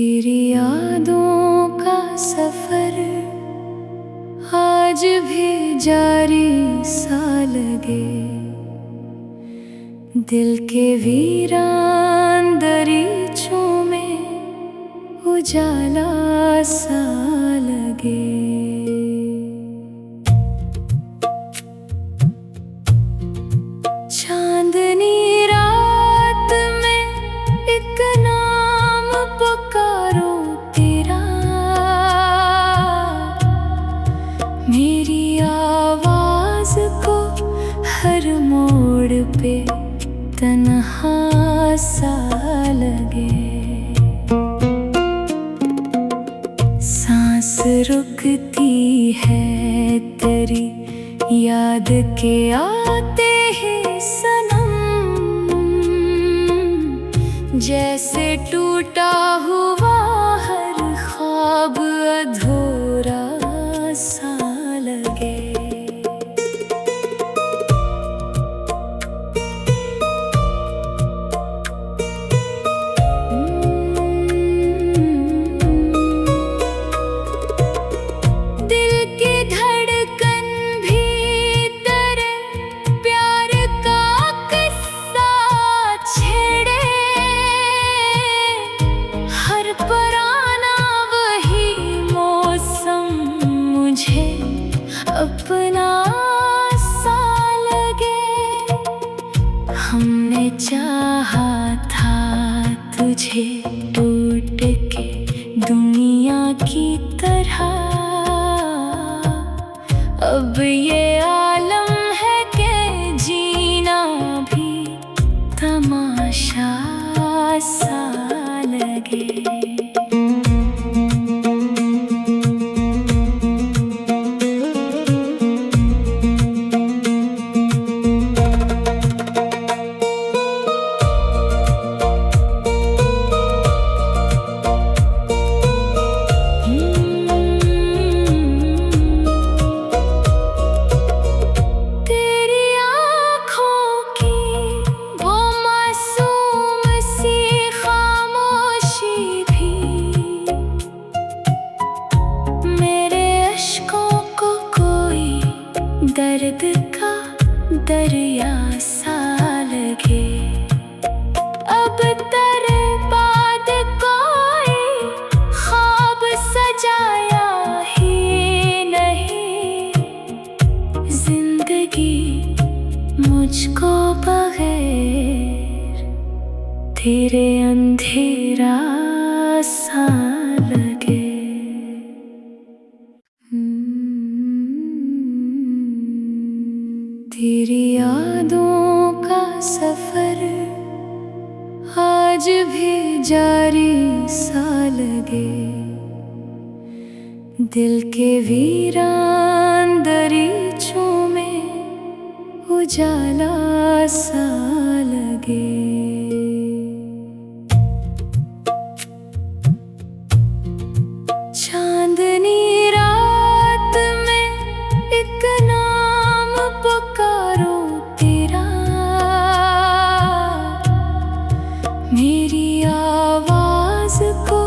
तेरी यादों का सफर आज भी जारी सा लगे। दिल के वीरान दरीचों में उजाला सा लगे। चांदनी रात में एक नाम पुकारो तेरा, मेरी आवाज को हर मोड़ पे तन्हा सा लगे। सांस रुकती है तेरी याद के आते ही सनम, जैसे टूटा हुआ हर ख्वाब अधूरा सा लगे। दिल की धड़कन भी तेरे प्यार का किस्सा छेड़े। हर पुराना वही मौसम मुझे अपना सा लगे। हमने चाहा था तुझे टूट के दुनिया की तरह, अब ये आलम है कि जीना भी तमाशा सा लगे। दर्द का दरिया सा लगे। अब तेरे बाद कोई ख्वाब सजाया ही नहीं। जिंदगी मुझको बगैर तेरे अंधेरा सा लगे। तेरी यादों का सफर आज भी जारी सा लगे। दिल के वीरान दरीचों में उजाला सा लगे। चांदनी रात में एक नाम पुकारो तेरा, मेरी आवाज को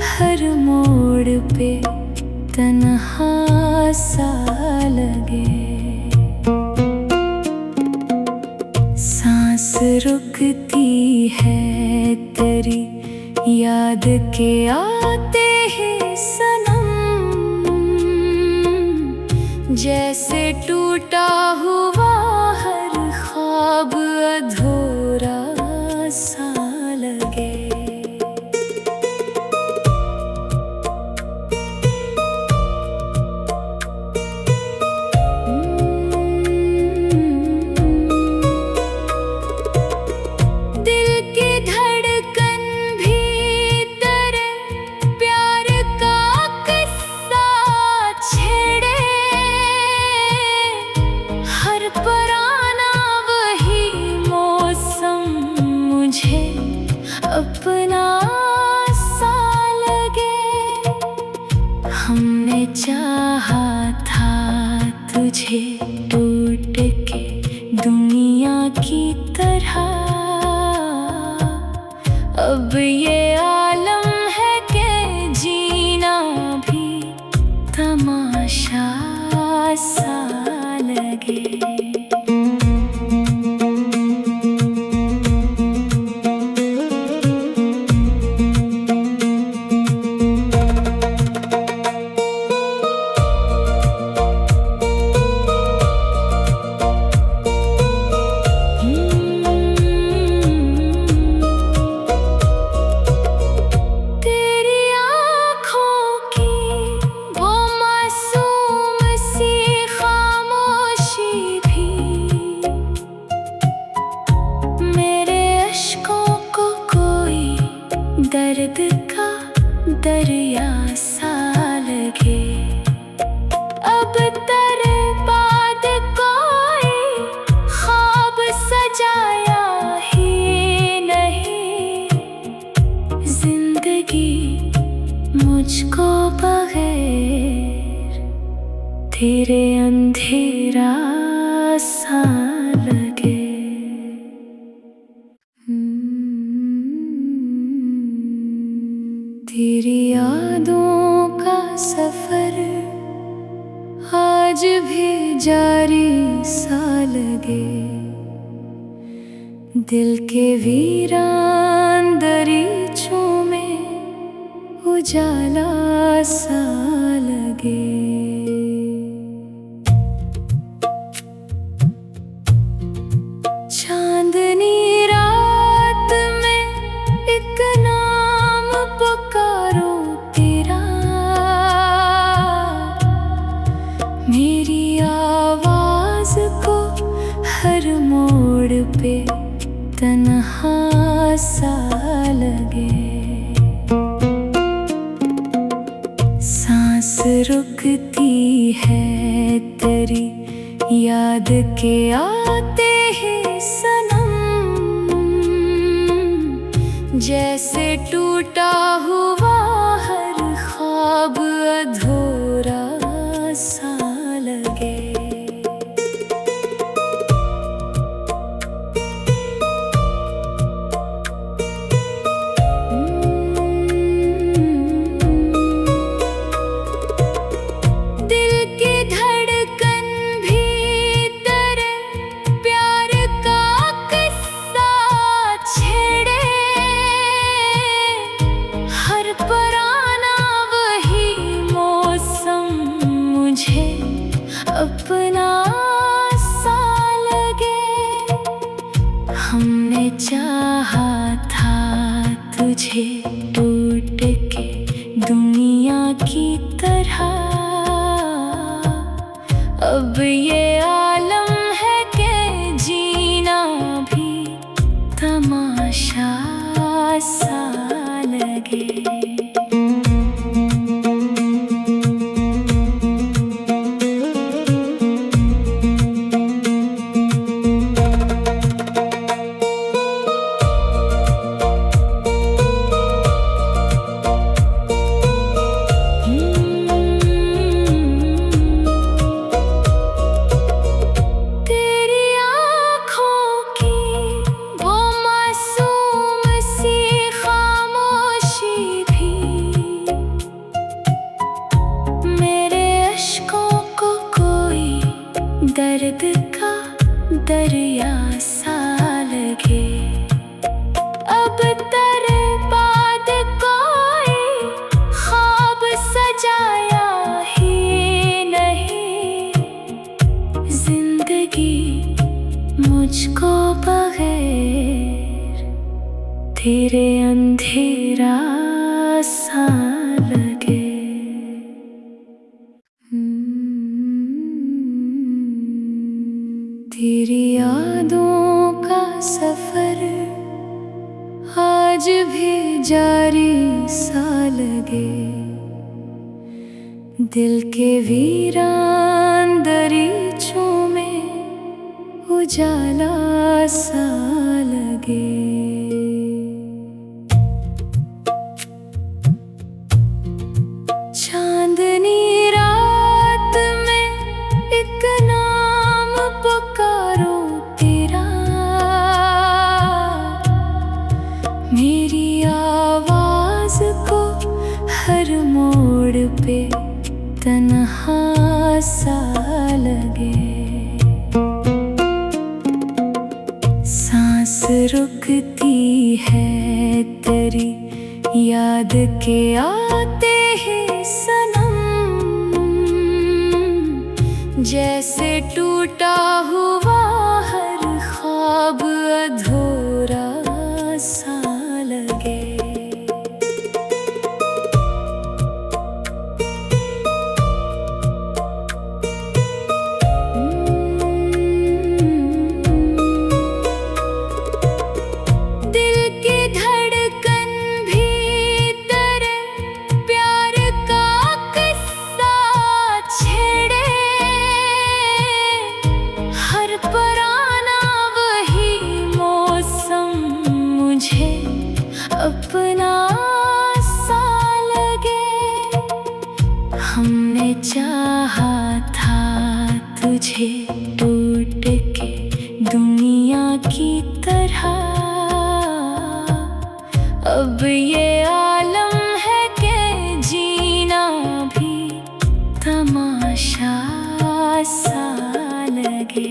हर मोड़ पे तन्हा सा लगे। सांस रुकती है तेरी याद के आते ही सनम, जैसे टूटा हुआ हर ख्वाब अधूरा सा लगे। दिल की धड़कन भी तेरे प्यार का किस्सा छेड़े। हर पुराना वही मौसम मुझे अपना सा लगे। हमने चाहा था तुझे टूट के दुनिया की तरह, अब ये आलम है दर्द का दरिया सा लगे। अब तेरे बाद कोई ख्वाब सजाया ही नहीं। जिंदगी मुझको बगैर तेरे अंधेरा सा लगे। तेरी यादों का सफर आज भी जारी सा लगे। दिल के वीरान दरीचों में उजाला सा लगे। चांदनी रात में एक नाम पुकारो तेरा। मेरी आवाज को हर मोड़ पे तन्हा सा लगे। सांस रुकती है तेरी याद के आते ही सनम। जैसे टूटा हुआ हर ख्वाब अधूरा सा लगे। दिल की धड़कन भी तेरे प्यार का किस्सा छेड़े। हर पुराना वही मौसम मुझे अपना सा लगे। हमने चाहा था तुझे टूट के दुनिया की तरह। अब ये आलम है कि जीना भी तमाशा सा लगे। तेरी आँखों की वो मासूम सी खामोशी भी मेरे अश्कों को कोई दर्द का दरिया सा लगे। अब तेरे बाद कोई ख्वाब सजाया ही नहीं। जिंदगी मुझको बगैर तेरे अंधेरा सा लगे। तेरी यादों का सफर आज भी जारी सा लगे। दिल के वीरान दरीचों में उजाला सा लगे। चांदनी रात में एक नाम पुकारो तेरा। मेरी आवाज को हर मोड़ पे तन्हा सा लगे। सांस रुकती है तेरी याद के आते ही सनम। जैसे टूटा हुआ हर ख्वाब अधूरा सा लगे। दिल की धड़कन भी अब ये आलम है कि जीना भी तमाशा सा लगे।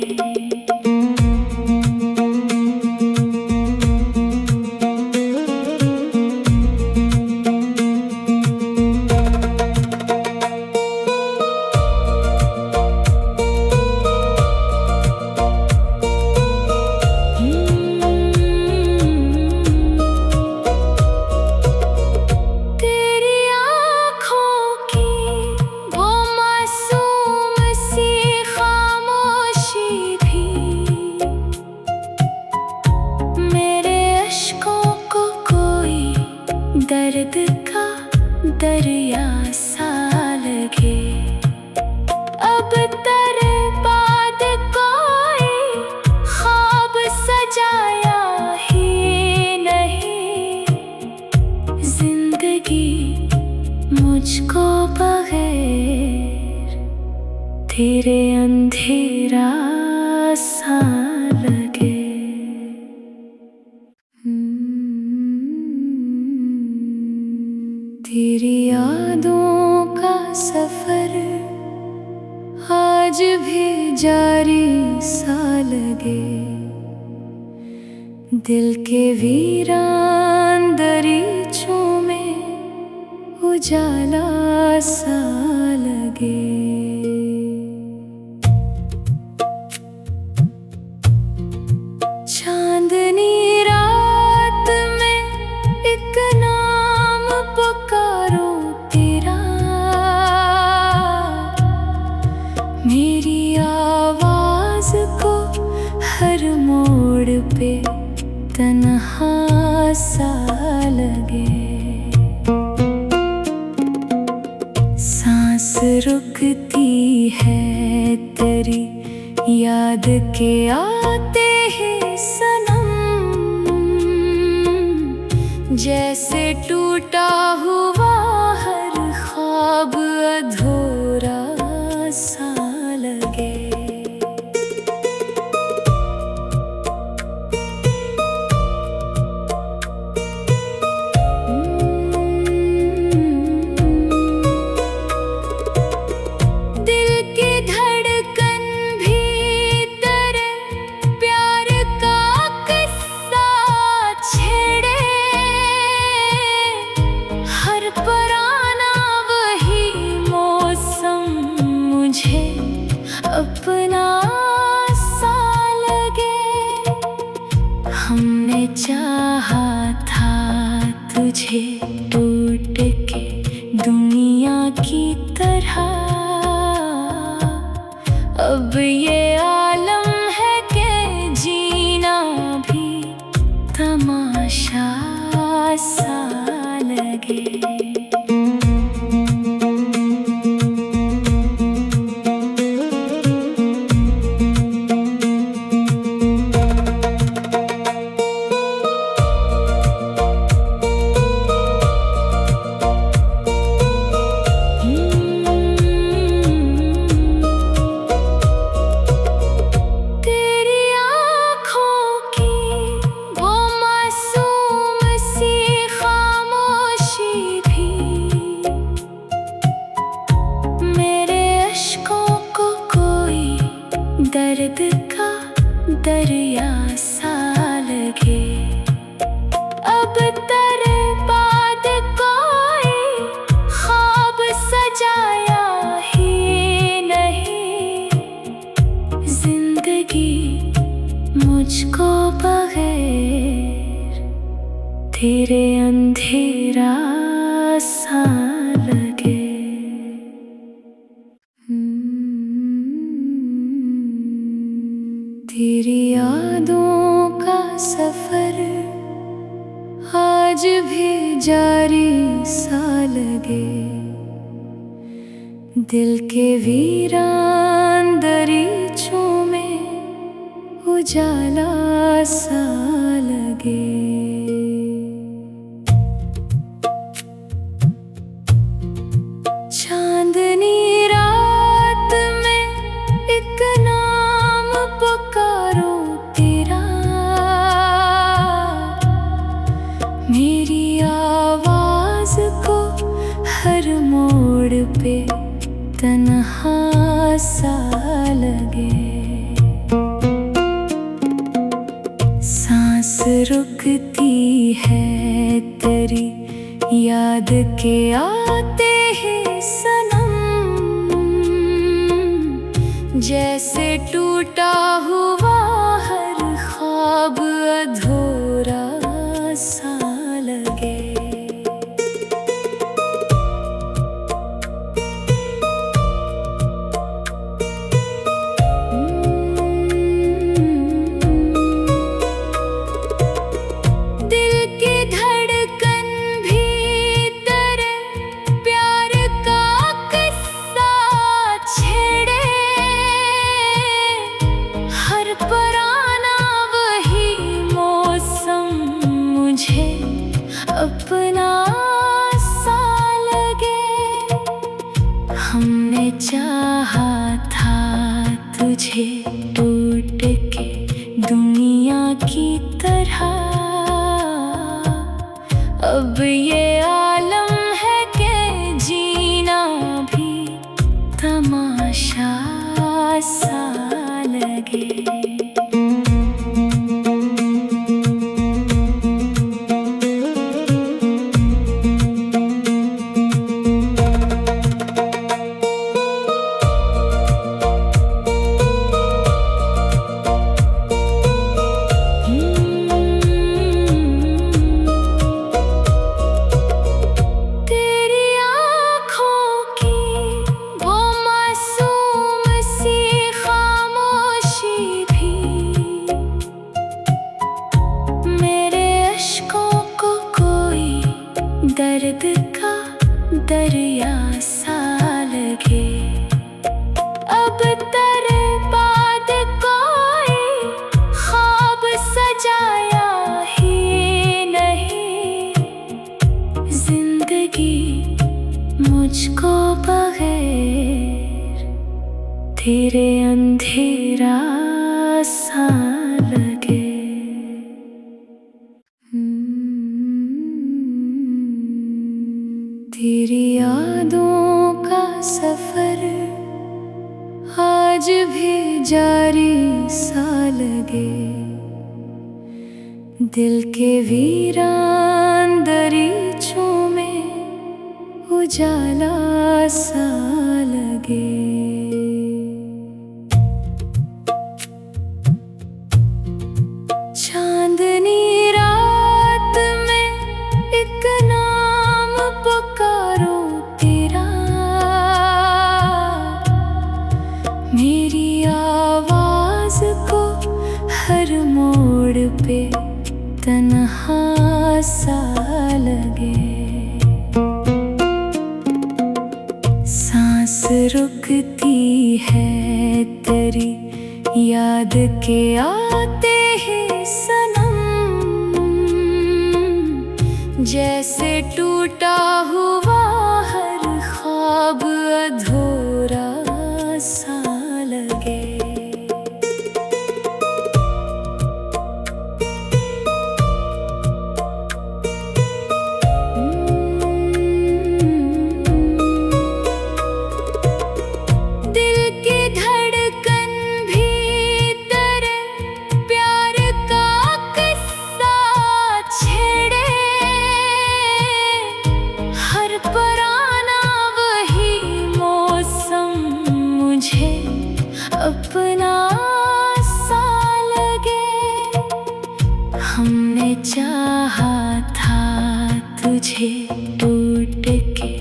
दर्द का दरिया सा लगे। अब तेरे बाद कोई ख्वाब सजाया ही नहीं, जिंदगी मुझको बगैर तेरे अंधेरा सा लगे। तेरी यादों का सफर आज भी जारी सा लगे। दिल के वीरान दरीचों में उजाला सा लगे। चांदनी रात में एक नाम पुकारो तेरा, मेरी आवाज को हर मोड़ पे तन्हा सा लगे। सांस रुकती है तेरी याद के आते ही सनम, जैसे टूटा हुआ हर ख्वाब अधूरा सा लगे। दिल की धड़कन भी तेरे प्यार का किस्सा छेड़े, हर पराना वही मौसम मुझे अपना सा लगे। हमने चाहा था तुझे टूट के दुनिया की तरह, अब ये आलम है कि जीना भी तमाशा सा लगे। दर्द का दरिया सा लगे। अब तेरे बाद कोई ख्वाब सजाया ही नहीं, जिंदगी मुझको बगैर तेरे अंधेरा सा लगे। तेरी यादों का सफर आज भी जारी सा लगे। दिल के वीरान दरीचों में उजाला सा लगे। चांदनी रात में एक नाम पुकारो तेरा, मेरी तन्हा सा लगे। सांस रुकती है तेरी याद के आते ही सनम, जैसे टूटा हुआ हर ख्वाब अधूरा सा लगे। दिल की धड़कन भी तेरे प्यार का किस्सा छेड़े, हर पराना वही मौसम मुझे अपना सा लगे। हमने चाहा था तुझे टूट के दुनिया की तरह, अब ये आलम है कि जीना भी तमाशा सा लगे। दर्द का दरिया सा लगे, अब तेरे बाद कोई ख्वाब सजाया ही नहीं। जिंदगी मुझको बगैर तेरे अंधेरा सा लगे। तेरी यादों का सफर आज भी जारी सा लगे, दिल के वीरान दरीचों में उजाला सा लगे। चांदनी रात में एक नाम पुकारो तेरा, मेरी आवाज को हर मोड़ पे तन्हा सा लगे। सांस रुकती है तेरी याद के आते ही सनम, जैसे टूटा हुआ हर ख्वाब अधूरा सा लगे। दिल की धड़कन भी तेरे प्यार का किस्सा छेड़े, हर पराना वही मौसम मुझे अपना सा लगे। हमने चाहा था तुझे टूट के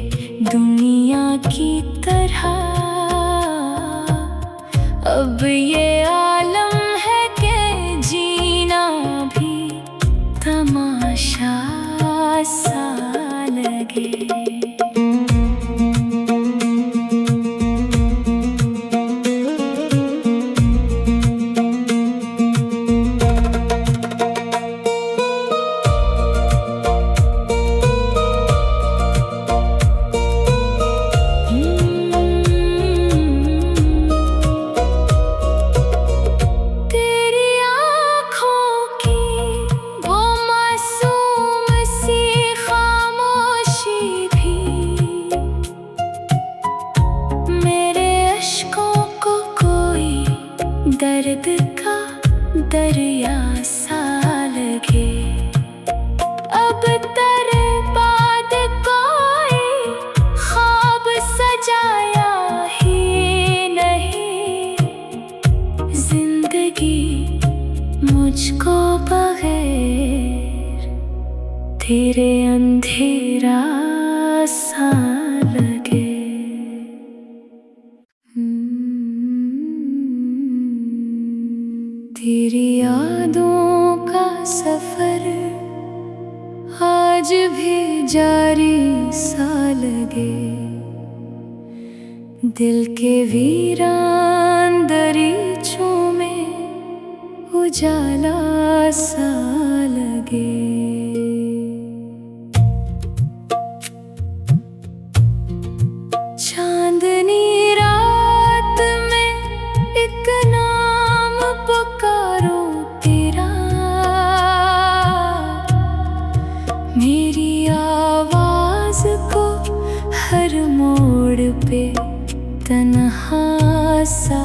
दुनिया की तरह, अब ये आलम है कि जीना भी तमाशा सा लगे। वो मासूम सी खामोशी भी अब तेरे बाद कोई ख्वाब सजाया ही नहीं। जिंदगी मुझको बगैर तेरे अंधेरा सा लगे। तेरी यादों का सफर आज भी जारी सा लगे। दिल के वीरान दरीचों में उजाला सा लगे। चांदनी रात में एक नाम पुकारो तेरा। मेरी आवाज को हर मोड़ पे तन्हा सा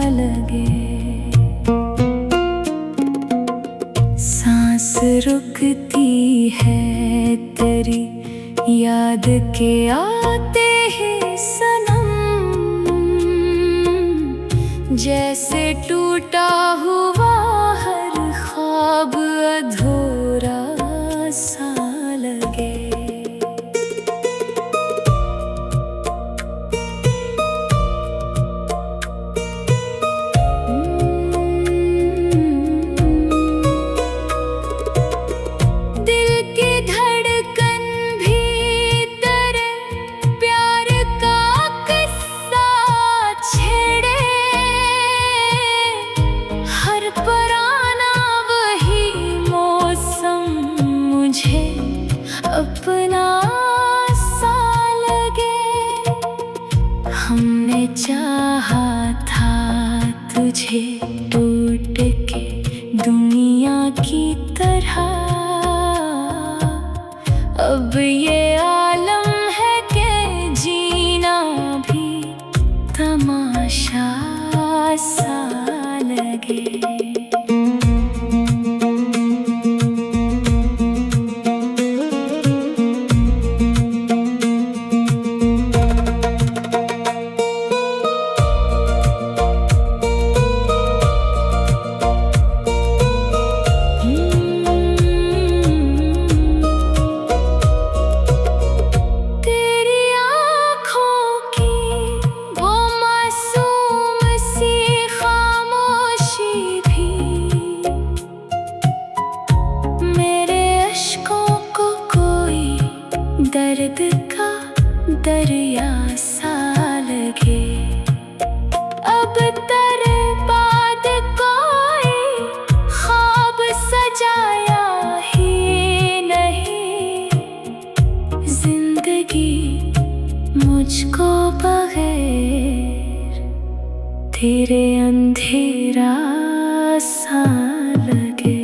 लगे। सांस रुकती है तेरी याद के आते ही सनम। जैसे टूटा हुआ हर ख्वाब अधूरा सा लगे। दिल की धड़कन भी तेरे प्यार का किस्सा छेड़े। हर पुराना वही मौसम मुझे अपना सा लगे। हमने चाहा था तुझे टूट के दुनिया की तरह। अब ये आलम है कि जीना भी तमाशा सा लगे। तेरी आँखों की वो मासूम सी खामोशी भी मेरे अश्कों को कोई दर्द का दरिया सा लगे। अब तेरे बाद कोई ख्वाब सजाया ही नहीं। जिंदगी मुझको बगैर तेरे अंधेरा सा लगे।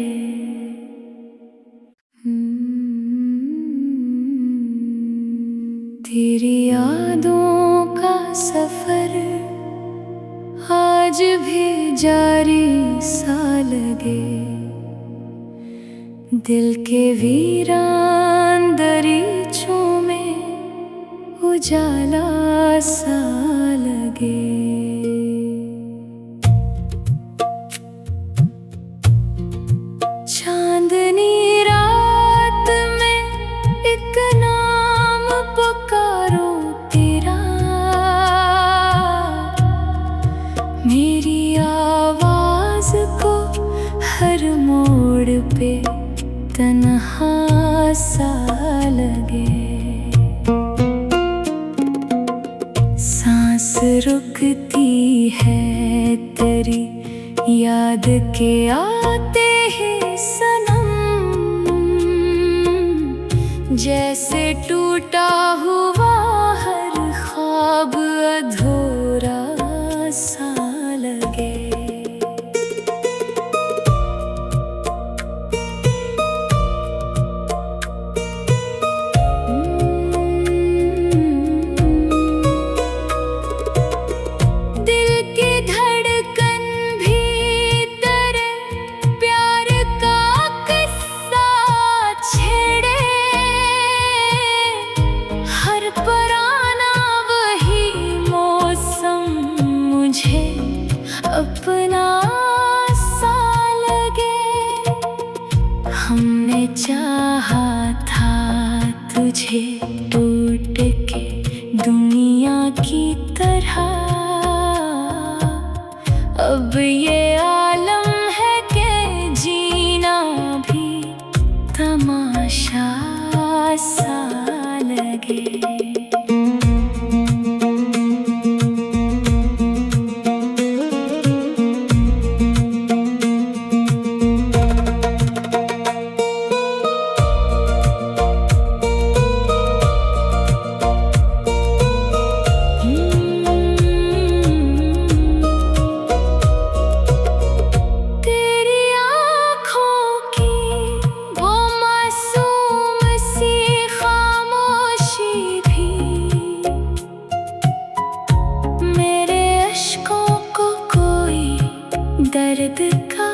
तेरी यादों का सफर आज भी जारी सा लगे। दिल के वीरान दरीचों में उजाला सा लगे। चांदनी रात में एक नाम पुकारो तेरा। मेरी आवाज को हर मोड़ पे तन्हा सा लगे। सांस रुकती है तेरी याद के आते ही सनम। जैसे टूटा हुआ हर ख्वाब अधूरा सा लगे। दिल की धड़कन भी तेरे प्यार का किस्सा छेड़े। चाहा था तुझे टूट के दुनिया की तरह, अब ये आलम है कि जीना भी तमाशा सा लगे। दर्द का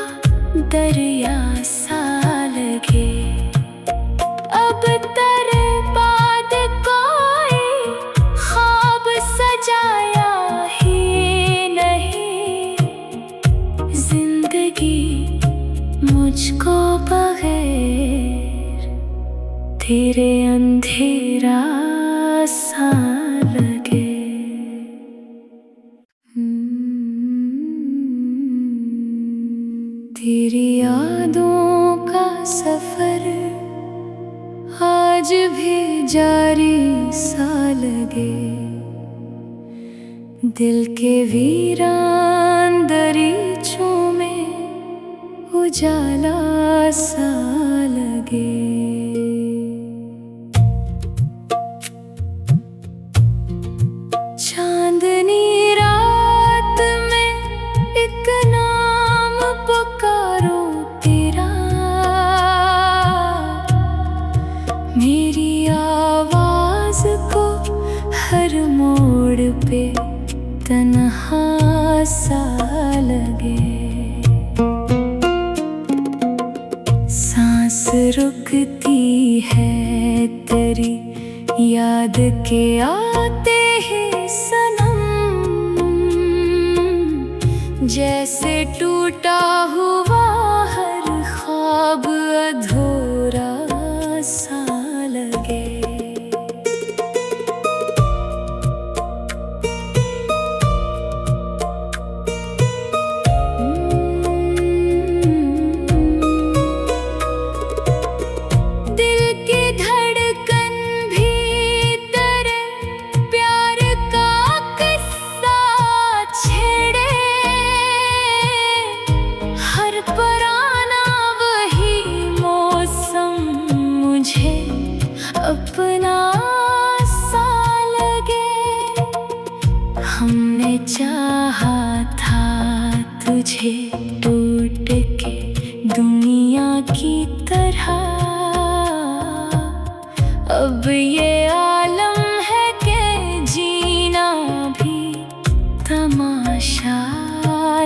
दरिया सा लगे, अब तेरे बाद कोई ख्वाब सजाया ही नहीं। जिंदगी मुझको बगैर तेरे अंधेरा सा लगे। तेरी यादों का सफर आज भी जारी सा लगे, दिल के वीरान दरीचों में उजाला सा लगे। चांदनी रात में एक नाम पुकारो तेरा, मेरी आवाज को हर मोड़ पे तन्हा सा लगे। सांस रुकती है तेरी याद के आते ही सनम, जैसे टूटा हुआ हर ख्वाब अधूरा सा लगे। दिल की धड़कन भी तेरे प्यार का किस्सा छेड़े, हर पुराना वही मौसम मुझे अपना सा लगे। हमने चाहा था तुझे टूट के दुनिया की तरह, अब ये आलम है कि जीना भी तमाशा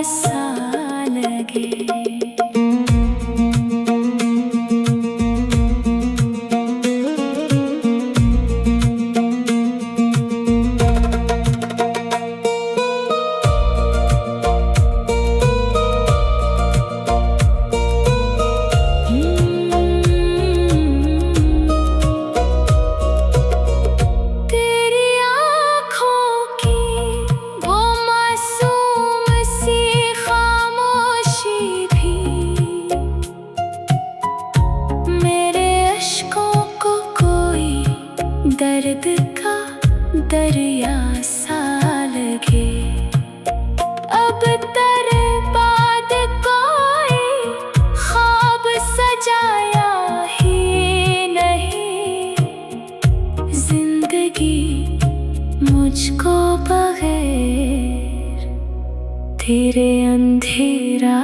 सा लगे। दर्द का दरिया सा लगे, अब तेरे बाद कोई ख्वाब सजाया ही नहीं। जिंदगी मुझको बगैर तेरे अंधेरा